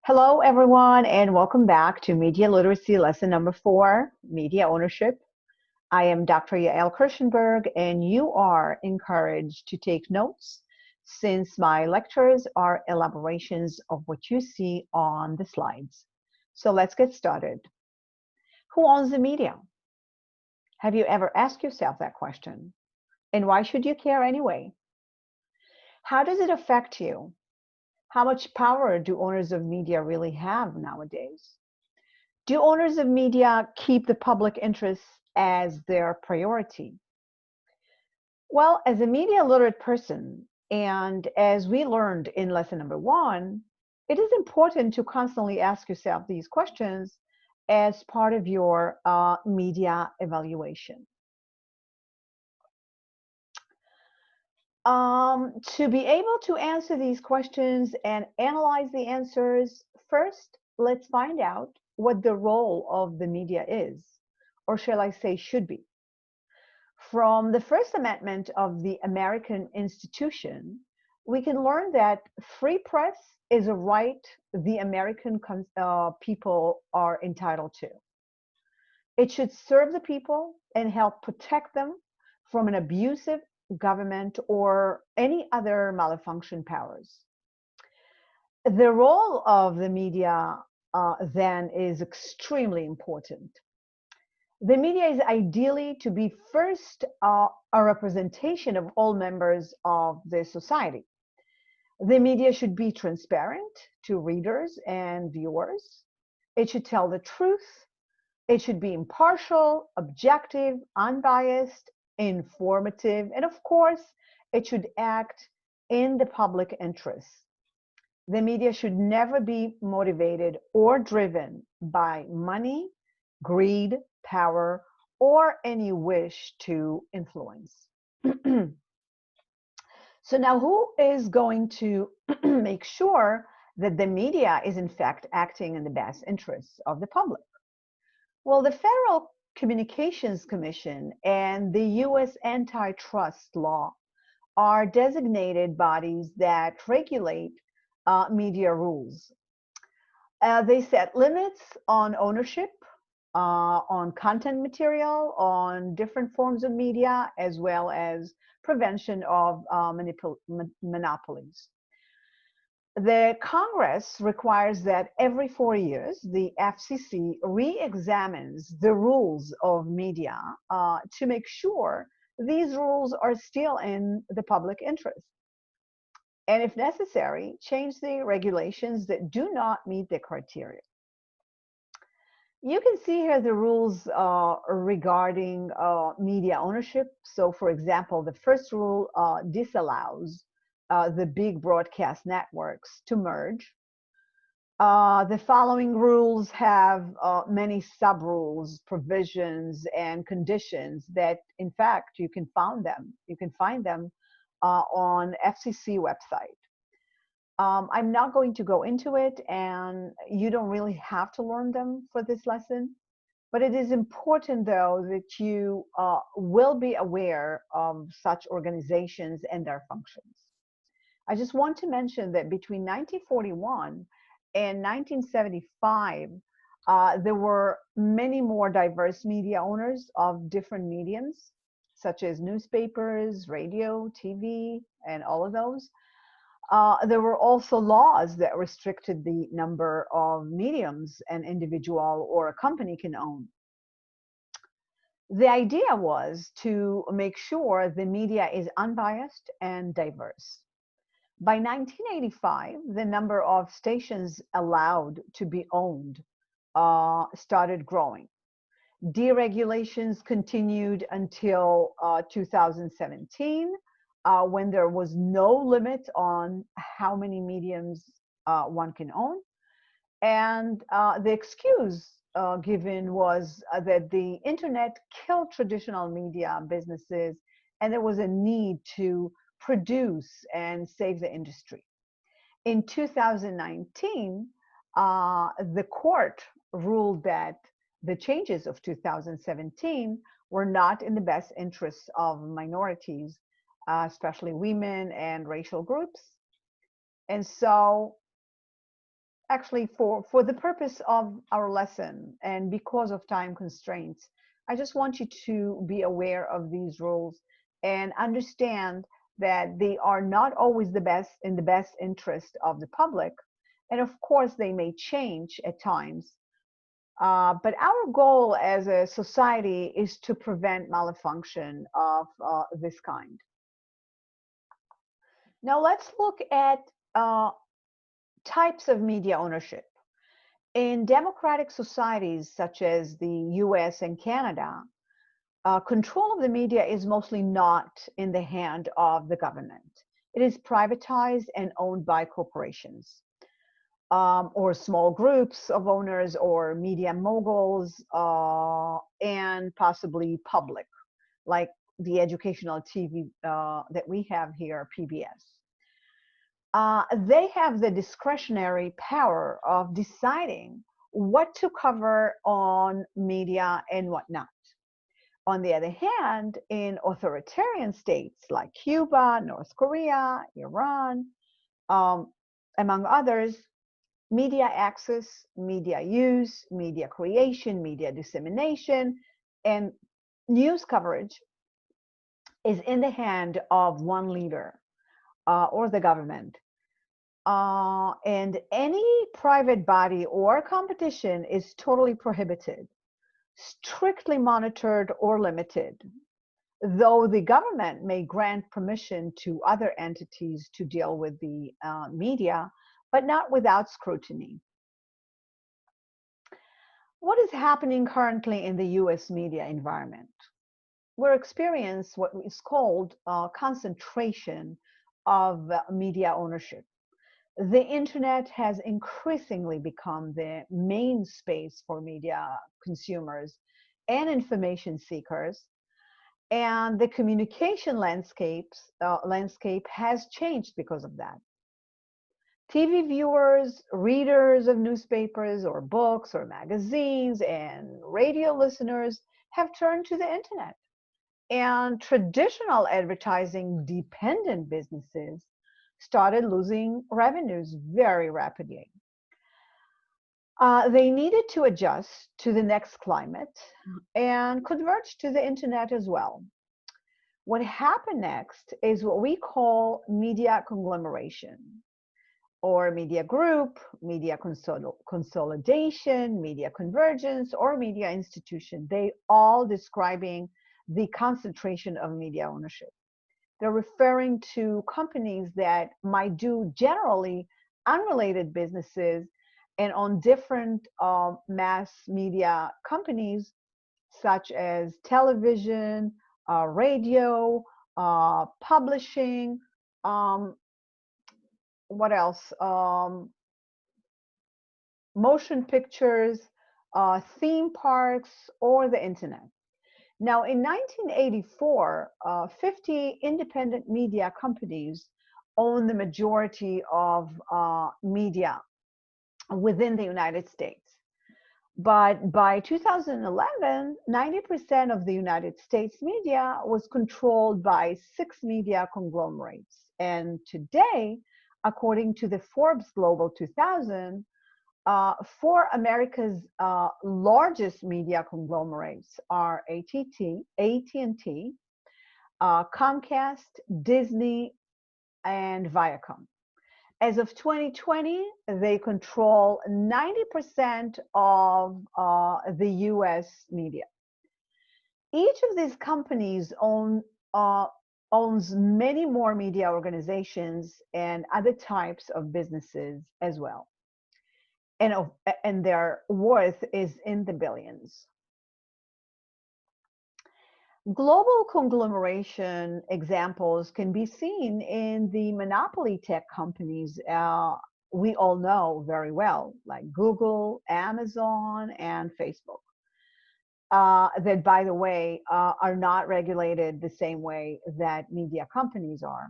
Hello, everyone, and welcome back to Media Literacy Lesson number 4, Media Ownership. I am Dr. Yael Kirshenberg, and you are encouraged to take notes since my lectures are elaborations of what you see on the slides. So let's get started. Who owns the media? Have you ever asked yourself that question? And why should you care anyway? How does it affect you? How much power do owners of media really have nowadays? Do owners of media keep the public interest as their priority? Well, as a media literate person, and as we learned in lesson number 1, it is important to constantly ask yourself these questions as part of your media evaluation. To be able to answer these questions and analyze the answers, first, let's find out what the role of the media is, or shall I say should be. From the First Amendment of the American Institution, we can learn that free press is a right the American people are entitled to. It should serve the people and help protect them from an abusive government or any other malfunction powers. The role of the media then is extremely important. The media is ideally to be first a representation of all members of the society. The media should be transparent to readers and viewers. It should tell the truth. It should be impartial, objective, unbiased, informative, and of course, it should act in the public interest. The media should never be motivated or driven by money, greed, power, or any wish to influence. So now who is going to make sure that the media is in fact acting in the best interests of the public? Well, the Federal Communications Commission and the U.S. antitrust law are designated bodies that regulate media rules. They set limits on ownership, on content material, on different forms of media, as well as prevention of monopolies. The Congress requires that every 4 years, the FCC re-examines the rules of media to make sure these rules are still in the public interest. And if necessary, change the regulations that do not meet the criteria. You can see here the rules regarding media ownership. So for example, the first rule disallows the big broadcast networks to merge. The following rules have many sub-rules, provisions, and conditions that, in fact, you can find them on FCC website. I'm not going to go into it, and you don't really have to learn them for this lesson. But it is important, though, that you will be aware of such organizations and their functions. I just want to mention that between 1941 and 1975, there were many more diverse media owners of different mediums, such as newspapers, radio, TV, and all of those. There were also laws that restricted the number of mediums an individual or a company can own. The idea was to make sure the media is unbiased and diverse. By 1985, the number of stations allowed to be owned started growing. Deregulations continued until 2017, when there was no limit on how many mediums one can own. And the excuse given was that the internet killed traditional media businesses, and there was a need to produce and save the industry. In 2019, the court ruled that the changes of 2017 were not in the best interests of minorities, especially women and racial groups. And so actually, for the purpose of our lesson and because of time constraints, I just want you to be aware of these rules and understand that they are not always the best in the best interest of the public. And of course, they may change at times. But our goal as a society is to prevent malfunction of this kind. Now let's look at types of media ownership. In democratic societies such as the US and Canada, control of the media is mostly not in the hand of the government. It is privatized and owned by corporations, or small groups of owners or media moguls, and possibly public, like the educational TV that we have here, PBS. They have the discretionary power of deciding what to cover on media and what not. On the other hand, in authoritarian states like Cuba, North Korea, Iran, among others, media access, media use, media creation, media dissemination, and news coverage is in the hand of one leader or the government. And any private body or competition is totally prohibited, strictly monitored or limited, though the government may grant permission to other entities to deal with the media, but not without scrutiny. What is happening currently in the US media environment? We're experiencing what is called concentration of media ownership. The internet has increasingly become the main space for media consumers and information seekers, and the communication landscape has changed because of that. TV viewers, readers of newspapers or books or magazines, and radio listeners have turned to the internet. And traditional advertising dependent businesses started losing revenues very rapidly. They needed to adjust to the next climate and converge to the internet as well. What happened next is what we call media conglomeration, or media group, media consolidation, media convergence, or media institution. They all describing the concentration of media ownership. They're referring to companies that might do generally unrelated businesses and on different mass media companies such as television, radio, publishing, what else? Motion pictures, theme parks, or the internet. Now, in 1984, 50 independent media companies own the majority of media within the United States. But by 2011, 90% of the United States media was controlled by 6 media conglomerates. And today, according to the Forbes Global 2000, 4 America's largest media conglomerates are AT&T, Comcast, Disney, and Viacom. As of 2020, they control 90% of the US media. Each of these companies owns many more media organizations and other types of businesses as well. And their worth is in the billions. Global conglomeration examples can be seen in the monopoly tech companies we all know very well, like Google, Amazon, and Facebook, that, by the way, are not regulated the same way that media companies are.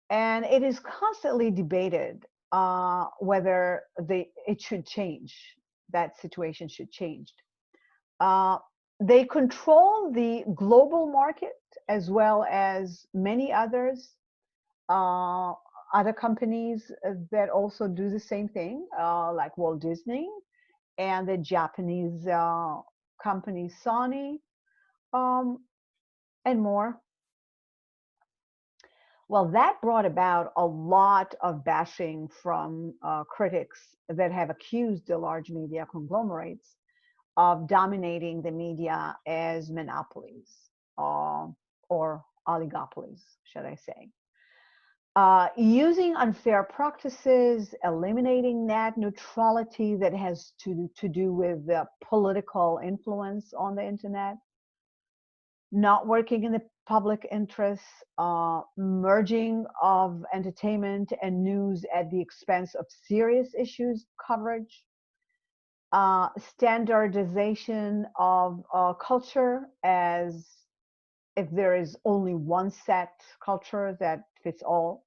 And it is constantly debated whether it should change, that situation should change. They control the global market as well as many others. other companies that also do the same thing, like Walt Disney and the Japanese company Sony, um, and more. Well, that brought about a lot of bashing from critics that have accused the large media conglomerates of dominating the media as monopolies or oligopolies, should I say. Using unfair practices, eliminating net neutrality that has to do with political influence on the internet, not working in the public interest, merging of entertainment and news at the expense of serious issues coverage, standardization of culture as if there is only one set culture that fits all,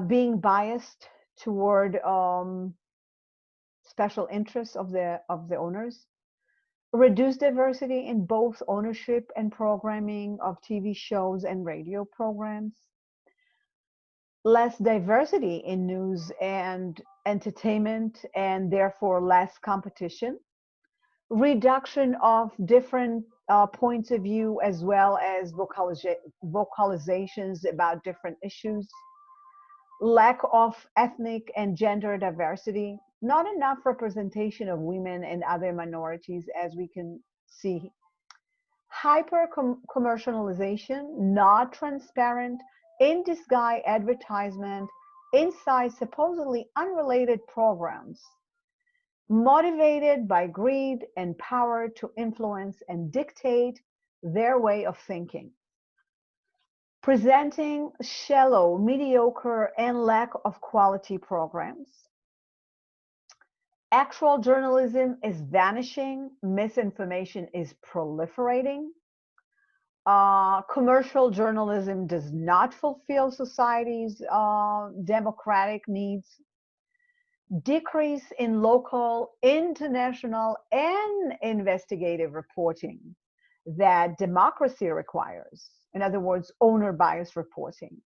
being biased toward special interests of the owners, reduce diversity in both ownership and programming of TV shows and radio programs, less diversity in news and entertainment, and therefore less competition, reduction of different points of view as well as vocalizations about different issues, lack of ethnic and gender diversity, not enough representation of women and other minorities as we can see, hyper commercialization, not transparent, in disguise advertisement inside supposedly unrelated programs, motivated by greed and power to influence and dictate their way of thinking, presenting shallow, mediocre, and lack of quality programs. Actual journalism is vanishing, misinformation is proliferating. Commercial journalism does not fulfill society's democratic needs. Decrease in local, international, and investigative reporting that democracy requires. In other words, owner bias reporting.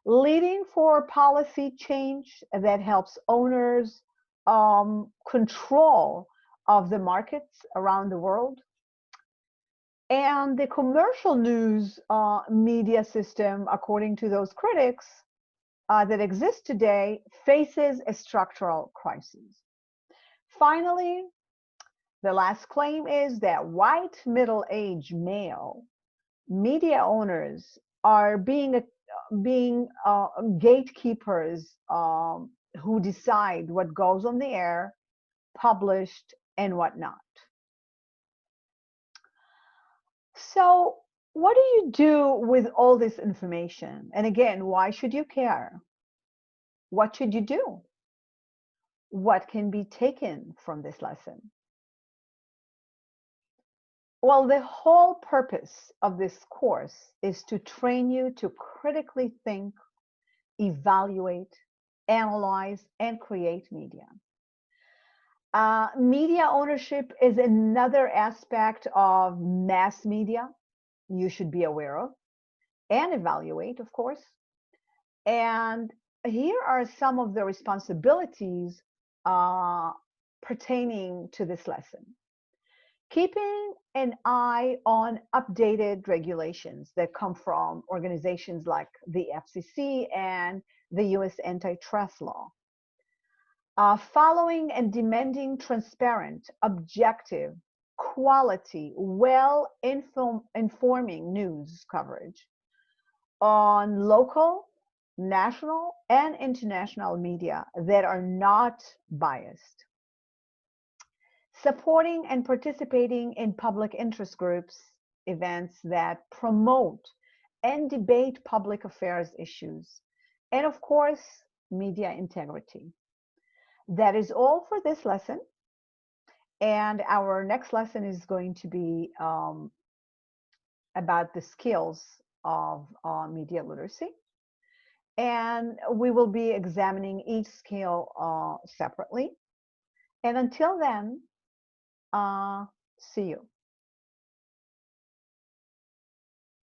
Leading for policy change that helps owners control of the markets around the world. And the commercial news media system, according to those critics that exist today, faces a structural crisis. Finally, the last claim is that white middle-aged male media owners are being gatekeepers who decide what goes on the air, published, and whatnot. So, what do you do with all this information? And again, why should you care? What should you do? What can be taken from this lesson? Well, the whole purpose of this course is to train you to critically think, evaluate, analyze, and create media. Media ownership is another aspect of mass media you should be aware of and evaluate, of course. And here are some of the responsibilities pertaining to this lesson. Keeping an eye on updated regulations that come from organizations like the FCC and the US antitrust law. Following and demanding transparent, objective, quality, well-informing news coverage on local, national, and international media that are not biased. Supporting and participating in public interest groups, events that promote and debate public affairs issues, and of course, media integrity. That is all for this lesson. And our next lesson is going to be about the skills of media literacy. And we will be examining each skill separately. And until then, see you.